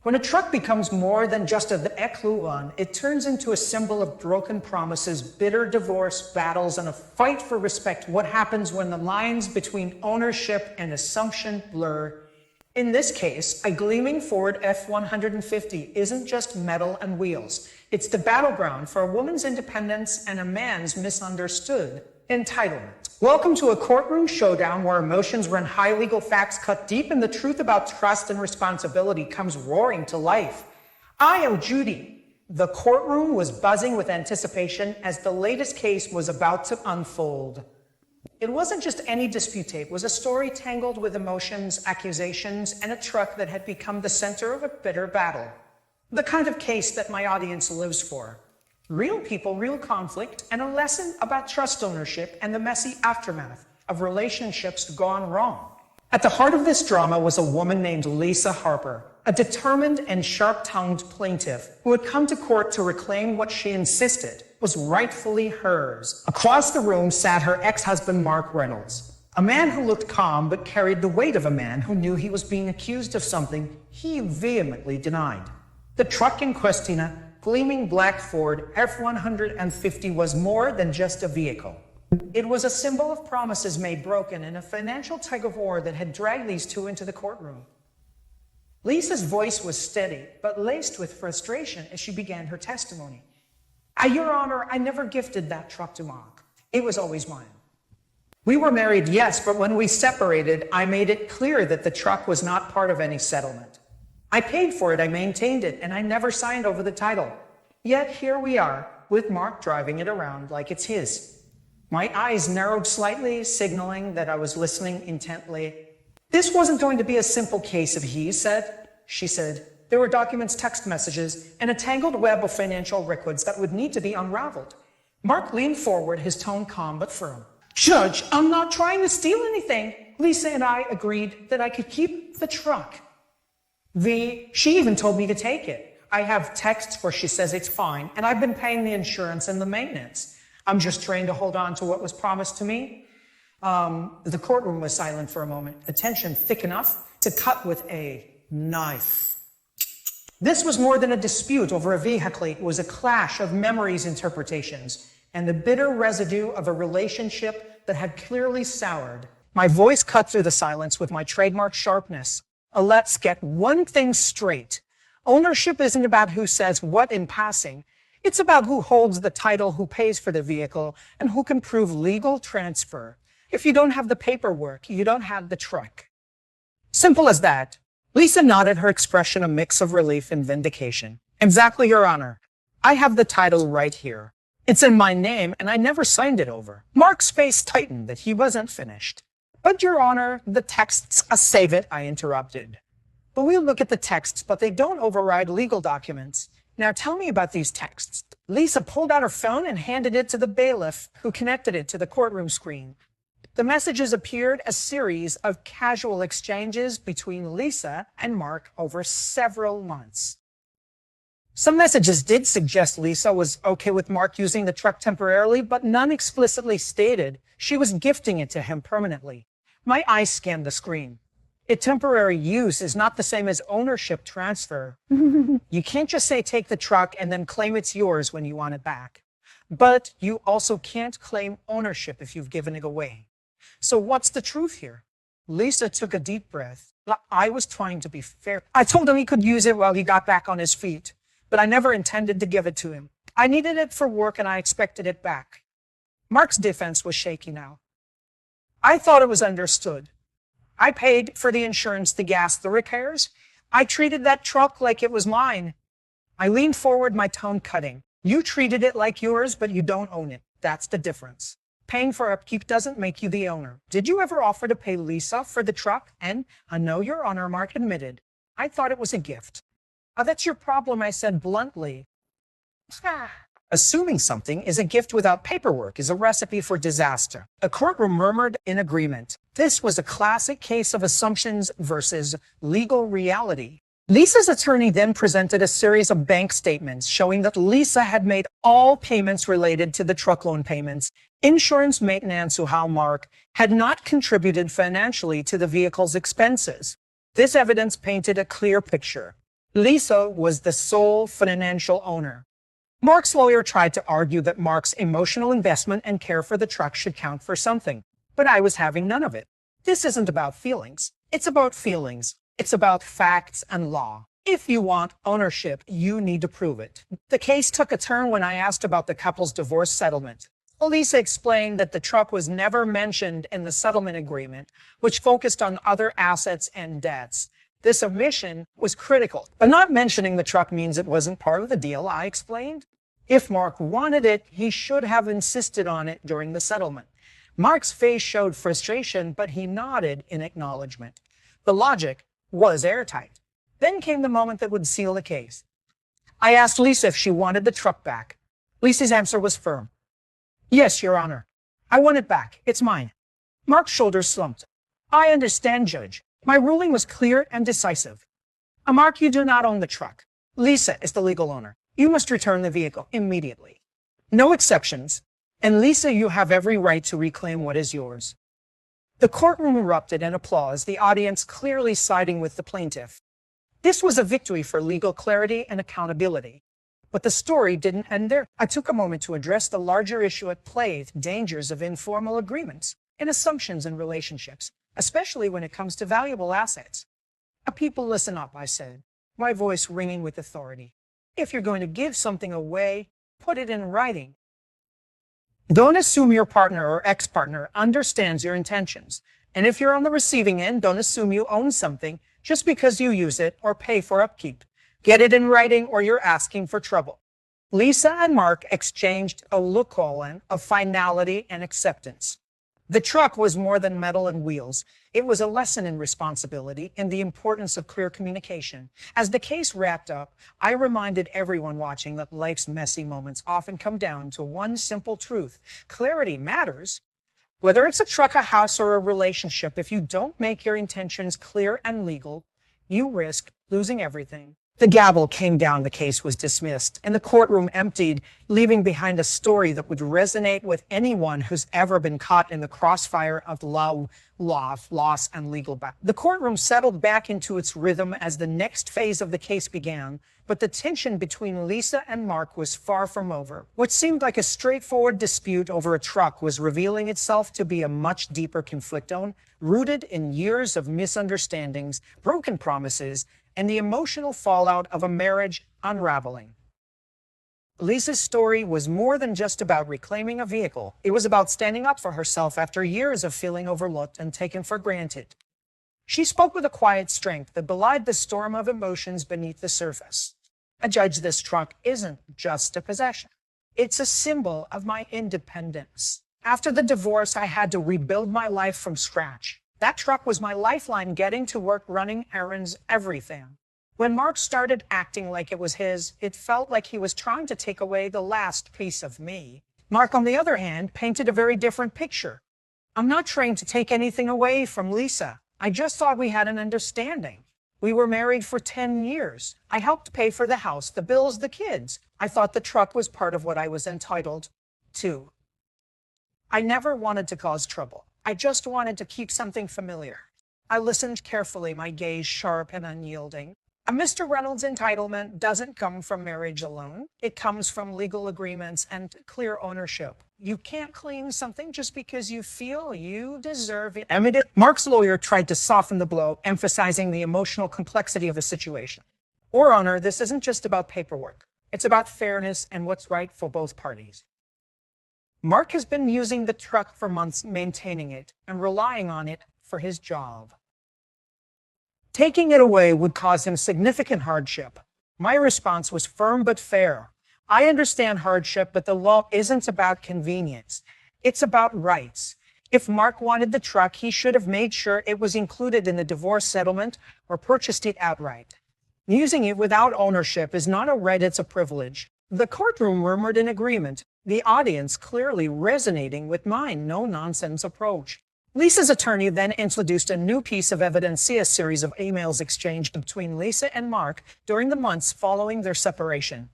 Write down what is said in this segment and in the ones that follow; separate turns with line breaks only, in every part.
When a truck becomes more than just a ekluan, it turns into a symbol of broken promises, bitter divorce, battles, and a fight for respect. What happens when the lines between ownership and assumption blur? In this case, a gleaming Ford F-150 isn't just metal and wheels. It's the battleground for a woman's independence and a man's misunderstood entitlement. Welcome to a courtroom showdown where emotions run high, legal facts cut deep, and the truth about trust and responsibility comes roaring to life. I am Judy. The courtroom was buzzing with anticipation as the latest case was about to unfold. It wasn't just any dispute tape. It was a story tangled with emotions, accusations, and a truck that had become the center of a bitter battle. The kind of case that my audience lives for. Real people, real conflict, and a lesson about trust, ownership, and the messy aftermath of relationships gone wrong. At the heart of this drama was a woman named Lisa Harper, a determined and sharp-tongued plaintiff who had come to court to reclaim what she insisted was rightfully hers. Across the room sat her ex-husband, Mark Reynolds, a man who looked calm but carried the weight of a man who knew he was being accused of something he vehemently denied. The truck in question, a gleaming black Ford F-150, was more than just a vehicle. It was a symbol of promises made broken and a financial tug-of-war that had dragged these two into the courtroom. Lisa's voice was steady, but laced with frustration as she began her testimony. Your Honor, I never gifted that truck to Mark. It was always mine. We were married, yes, but when we separated, I made it clear that the truck was not part of any settlement. I paid for it, I maintained it, and I never signed over the title. Yet here we are, with Mark driving it around like it's his. My eyes narrowed slightly, signaling that I was listening intently. This wasn't going to be a simple case of he said, she said. There were documents, text messages, and a tangled web of financial records that would need to be unraveled. Mark leaned forward, his tone calm but firm. Judge, I'm not trying to steal anything. Lisa and I agreed that I could keep the truck. She even told me to take it. I have texts where she says it's fine, and I've been paying the insurance and the maintenance. I'm just trying to hold on to what was promised to me. The courtroom was silent for a moment, the tension thick enough to cut with a knife. This was more than a dispute over a vehicle. It was a clash of memories, interpretations, and the bitter residue of a relationship that had clearly soured. My voice cut through the silence with my trademark sharpness. Let's get one thing straight. Ownership isn't about who says what in passing. It's about who holds the title, who pays for the vehicle, and who can prove legal transfer. If you don't have the paperwork, you don't have the truck. Simple as that. Lisa nodded, her expression a mix of relief and vindication. Exactly, Your Honor. I have the title right here. It's in my name, and I never signed it over. Mark's face tightened that he wasn't finished. But, Your Honor, the texts, save it, I interrupted. But we'll look at the texts, but they don't override legal documents. Now tell me about these texts. Lisa pulled out her phone and handed it to the bailiff, who connected it to the courtroom screen. The messages appeared a series of casual exchanges between Lisa and Mark over several months. Some messages did suggest Lisa was okay with Mark using the truck temporarily, but none explicitly stated she was gifting it to him permanently. My eyes scanned the screen. A temporary use is not the same as ownership transfer. You can't just say take the truck and then claim it's yours when you want it back. But you also can't claim ownership if you've given it away. So what's the truth here? Lisa took a deep breath. I was trying to be fair. I told him he could use it while he got back on his feet, but I never intended to give it to him. I needed it for work and I expected it back. Mark's defense was shaky now. I thought it was understood. I paid for the insurance, the gas, the repairs. I treated that truck like it was mine. I leaned forward, my tone cutting. You treated it like yours, but you don't own it. That's the difference. Paying for upkeep doesn't make you the owner. Did you ever offer to pay Lisa for the truck? And I know Your Honor, Mark admitted. I thought it was a gift. That's your problem, I said bluntly. Assuming something is a gift without paperwork is a recipe for disaster. A courtroom murmured in agreement. This was a classic case of assumptions versus legal reality. Lisa's attorney then presented a series of bank statements showing that Lisa had made all payments related to the truck loan payments. Insurance, maintenance, while Mark had not contributed financially to the vehicle's expenses. This evidence painted a clear picture. Lisa was the sole financial owner. Mark's lawyer tried to argue that Mark's emotional investment and care for the truck should count for something, but I was having none of it. This isn't about feelings. It's about feelings. It's about facts and law. If you want ownership, you need to prove it. The case took a turn when I asked about the couple's divorce settlement. Lisa explained that the truck was never mentioned in the settlement agreement, which focused on other assets and debts. This omission was critical, but not mentioning the truck means it wasn't part of the deal, I explained. If Mark wanted it, he should have insisted on it during the settlement. Mark's face showed frustration, but he nodded in acknowledgement. The logic was airtight. Then came the moment that would seal the case. I asked Lisa if she wanted the truck back. Lisa's answer was firm. Yes, Your Honor. I want it back. It's mine. Mark's shoulders slumped. I understand, Judge. My ruling was clear and decisive. Mark, you do not own the truck. Lisa is the legal owner. You must return the vehicle immediately. No exceptions. And Lisa, you have every right to reclaim what is yours. The courtroom erupted in applause, the audience clearly siding with the plaintiff. This was a victory for legal clarity and accountability. But the story didn't end there. I took a moment to address the larger issue at play, the dangers of informal agreements and assumptions in relationships, especially when it comes to valuable assets. People, listen up, I said, my voice ringing with authority. If you're going to give something away, put it in writing. Don't assume your partner or ex-partner understands your intentions. And if you're on the receiving end, don't assume you own something just because you use it or pay for upkeep. Get it in writing or you're asking for trouble. Lisa and Mark exchanged a look of finality and acceptance. The truck was more than metal and wheels. It was a lesson in responsibility and the importance of clear communication. As the case wrapped up, I reminded everyone watching that life's messy moments often come down to one simple truth. Clarity matters. Whether it's a truck, a house, or a relationship, if you don't make your intentions clear and legal, you risk losing everything. The gavel came down, the case was dismissed, and the courtroom emptied, leaving behind a story that would resonate with anyone who's ever been caught in the crossfire of love, loss, and legal battle. The courtroom settled back into its rhythm as the next phase of the case began, but the tension between Lisa and Mark was far from over. What seemed like a straightforward dispute over a truck was revealing itself to be a much deeper conflict, rooted in years of misunderstandings, broken promises, and the emotional fallout of a marriage unraveling. Lisa's story was more than just about reclaiming a vehicle. It was about standing up for herself after years of feeling overlooked and taken for granted. She spoke with a quiet strength that belied the storm of emotions beneath the surface. Judge, this truck isn't just a possession. It's a symbol of my independence. After the divorce, I had to rebuild my life from scratch. That truck was my lifeline, getting to work, running errands, everything. When Mark started acting like it was his, it felt like he was trying to take away the last piece of me. Mark, on the other hand, painted a very different picture. I'm not trying to take anything away from Lisa. I just thought we had an understanding. We were married for 10 years. I helped pay for the house, the bills, the kids. I thought the truck was part of what I was entitled to. I never wanted to cause trouble. I just wanted to keep something familiar. I listened carefully, my gaze sharp and unyielding. Mr. Reynolds' entitlement doesn't come from marriage alone. It comes from legal agreements and clear ownership. You can't claim something just because you feel you deserve it. Mark's lawyer tried to soften the blow, emphasizing the emotional complexity of the situation. Your Honor, this isn't just about paperwork. It's about fairness and what's right for both parties. Mark has been using the truck for months, maintaining it and relying on it for his job. Taking it away would cause him significant hardship. My response was firm but fair. I understand hardship, but the law isn't about convenience. It's about rights. If Mark wanted the truck, he should have made sure it was included in the divorce settlement or purchased it outright. Using it without ownership is not a right, it's a privilege. The courtroom murmured in agreement, the audience clearly resonating with my no-nonsense approach. Lisa's attorney then introduced a new piece of evidence, a series of emails exchanged between Lisa and Mark during the months following their separation.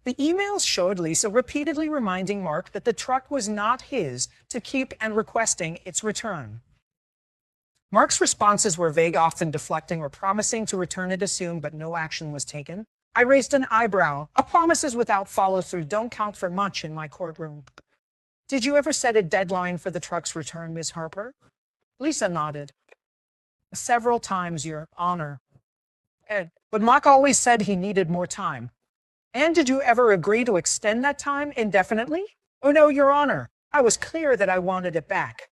The emails showed Lisa repeatedly reminding Mark that the truck was not his to keep and requesting its return. Mark's responses were vague, often deflecting or promising to return it as soon, but no action was taken. I raised an eyebrow. Promises without follow-through don't count for much in my courtroom. Did you ever set a deadline for the truck's return, Miss Harper? Lisa nodded. Several times, Your Honor. But Mark always said he needed more time. And did you ever agree to extend that time indefinitely? Oh no, Your Honor. I was clear that I wanted it back.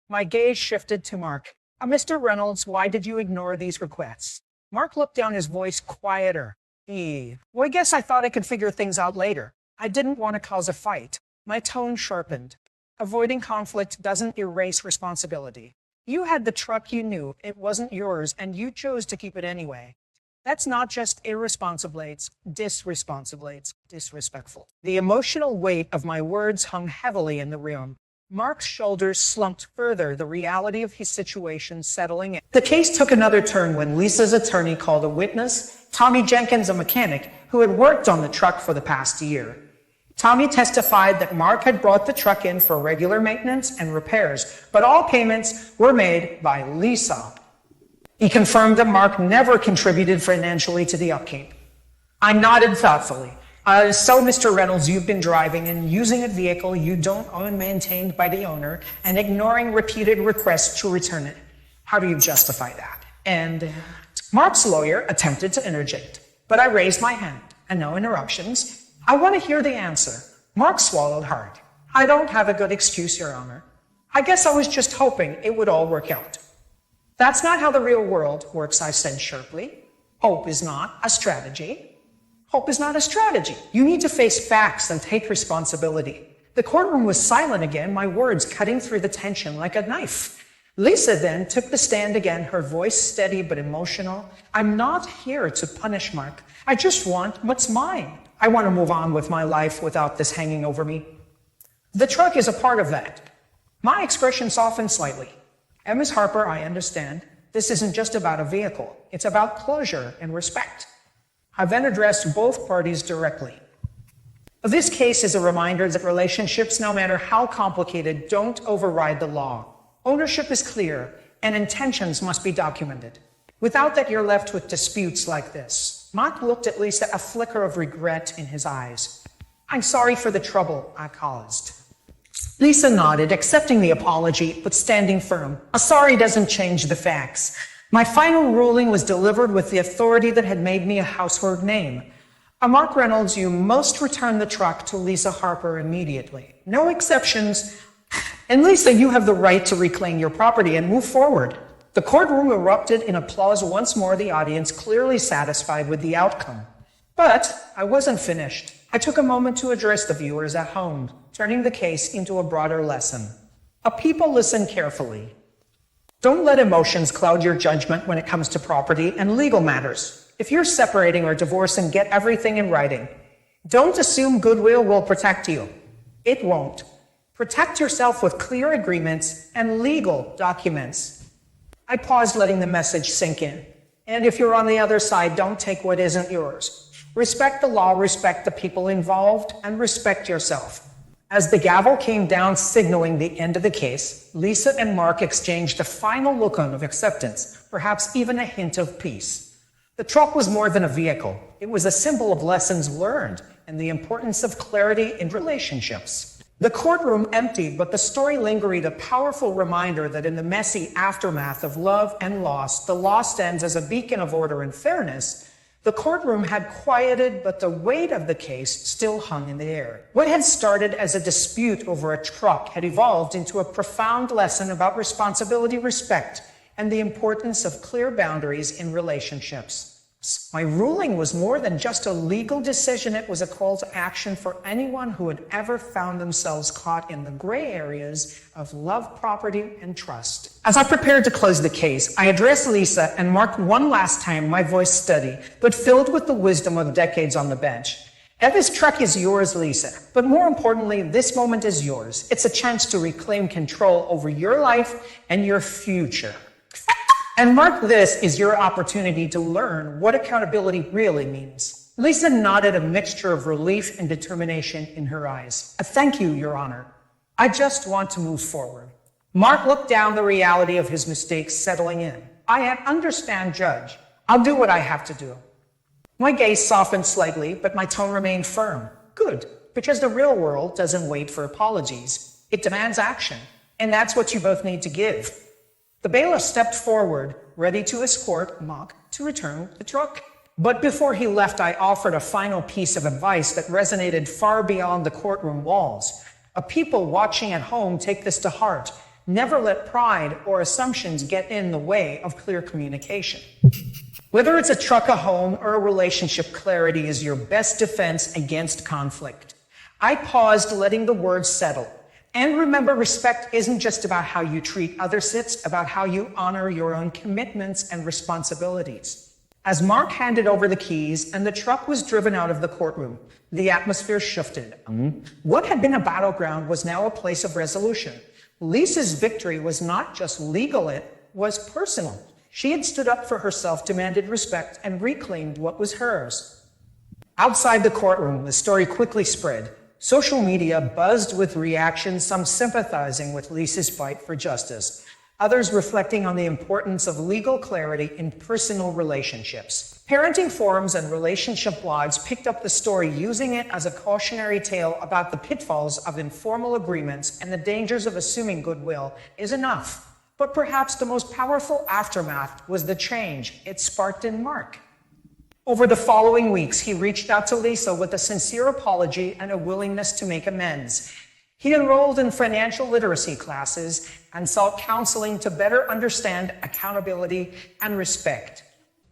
My gaze shifted to Mark. Mr. Reynolds, why did you ignore these requests? Mark looked down, his voice quieter. Well, I guess I thought I could figure things out later. I didn't want to cause a fight. My tone sharpened. Avoiding conflict doesn't erase responsibility. You had the truck, you knew it wasn't yours, and you chose to keep it anyway. That's not just irresponsible, it's disrespectful. The emotional weight of my words hung heavily in the room. Mark's shoulders slumped further, the reality of his situation settling in. The case took another turn when Lisa's attorney called a witness, Tommy Jenkins, a mechanic who had worked on the truck for the past year. Tommy testified that Mark had brought the truck in for regular maintenance and repairs, but all payments were made by Lisa. He confirmed that Mark never contributed financially to the upkeep. I nodded thoughtfully. So, Mr. Reynolds, you've been driving and using a vehicle you don't own, maintained by the owner, and ignoring repeated requests to return it. How do you justify that? And Mark's lawyer attempted to interject, but I raised my hand, and no interruptions. I want to hear the answer. Mark swallowed hard. I don't have a good excuse, Your Honor. I guess I was just hoping it would all work out. That's not how the real world works, I said sharply. Hope is not a strategy. Hope is not a strategy. You need to face facts and take responsibility. The courtroom was silent again, my words cutting through the tension like a knife. Lisa then took the stand again, her voice steady but emotional. I'm not here to punish Mark. I just want what's mine. I want to move on with my life without this hanging over me. The truck is a part of that. My expression softened slightly. And Ms. Harper, I understand. This isn't just about a vehicle. It's about closure and respect. I then addressed both parties directly. This case is a reminder that relationships, no matter how complicated, don't override the law. Ownership is clear, and intentions must be documented. Without that, you're left with disputes like this. Mark looked at Lisa, a flicker of regret in his eyes. I'm sorry for the trouble I caused. Lisa nodded, accepting the apology, but standing firm. A sorry doesn't change the facts. My final ruling was delivered with the authority that had made me a household name. Mark Reynolds, you must return the truck to Lisa Harper immediately. No exceptions. And Lisa, you have the right to reclaim your property and move forward. The courtroom erupted in applause once more, the audience clearly satisfied with the outcome. But I wasn't finished. I took a moment to address the viewers at home, turning the case into a broader lesson. People listen carefully. Don't let emotions cloud your judgment when it comes to property and legal matters. If you're separating or divorcing, get everything in writing. Don't assume goodwill will protect you. It won't. Protect yourself with clear agreements and legal documents. I paused, letting the message sink in. And if you're on the other side, don't take what isn't yours. Respect the law, respect the people involved, and respect yourself. As the gavel came down, signaling the end of the case, Lisa and Mark exchanged a final look of acceptance, perhaps even a hint of peace. The truck was more than a vehicle. It was a symbol of lessons learned and the importance of clarity in relationships. The courtroom emptied, but the story lingered, a powerful reminder that in the messy aftermath of love and loss, the law stands as a beacon of order and fairness. The courtroom had quieted, but the weight of the case still hung in the air. What had started as a dispute over a truck had evolved into a profound lesson about responsibility, respect, and the importance of clear boundaries in relationships. My ruling was more than just a legal decision. It was a call to action for anyone who had ever found themselves caught in the gray areas of love, property, and trust. As I prepared to close the case, I addressed Lisa and Mark one last time, my voice steady, but filled with the wisdom of decades on the bench. This truck is yours, Lisa, but more importantly, this moment is yours. It's a chance to reclaim control over your life and your future. And Mark, this is your opportunity to learn what accountability really means. Lisa nodded, a mixture of relief and determination in her eyes. Thank you, Your Honor. I just want to move forward. Mark looked down, the reality of his mistakes settling in. I understand, Judge. I'll do what I have to do. My gaze softened slightly, but my tone remained firm. Good, because the real world doesn't wait for apologies. It demands action, and that's what you both need to give. The bailiff stepped forward, ready to escort Mark to return the truck. But before he left, I offered a final piece of advice that resonated far beyond the courtroom walls. A people watching at home, take this to heart. Never let pride or assumptions get in the way of clear communication. Whether it's a truck, a home, or a relationship, clarity is your best defense against conflict. I paused, letting the words settle. And remember, respect isn't just about how you treat others, it's about how you honor your own commitments and responsibilities. As Mark handed over the keys and the truck was driven out of the courtroom, the atmosphere shifted. What had been a battleground was now a place of resolution. Lisa's victory was not just legal, it was personal. She had stood up for herself, demanded respect, and reclaimed what was hers. Outside the courtroom, the story quickly spread. Social media buzzed with reactions, some sympathizing with Lisa's fight for justice, others reflecting on the importance of legal clarity in personal relationships. Parenting forums and relationship blogs picked up the story, using it as a cautionary tale about the pitfalls of informal agreements and the dangers of assuming goodwill is enough. But perhaps the most powerful aftermath was the change it sparked in Mark. Over the following weeks, he reached out to Lisa with a sincere apology and a willingness to make amends. He enrolled in financial literacy classes and sought counseling to better understand accountability and respect.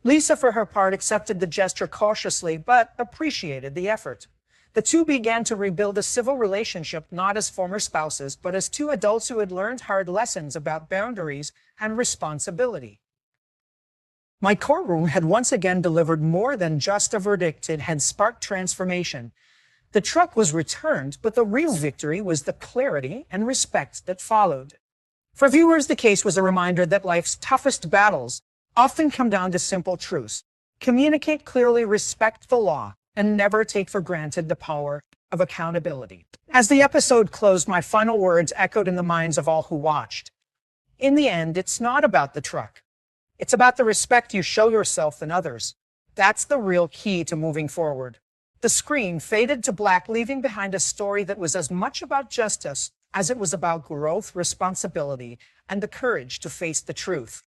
Lisa, for her part, accepted the gesture cautiously, but appreciated the effort. The two began to rebuild a civil relationship, not as former spouses, but as two adults who had learned hard lessons about boundaries and responsibility. My courtroom had once again delivered more than just a verdict. It had sparked transformation. The truck was returned, but the real victory was the clarity and respect that followed. For viewers, the case was a reminder that life's toughest battles often come down to simple truths. Communicate clearly, respect the law, and never take for granted the power of accountability. As the episode closed, my final words echoed in the minds of all who watched. In the end, it's not about the truck. It's about the respect you show yourself and others. That's the real key to moving forward. The screen faded to black, leaving behind a story that was as much about justice as it was about growth, responsibility, and the courage to face the truth.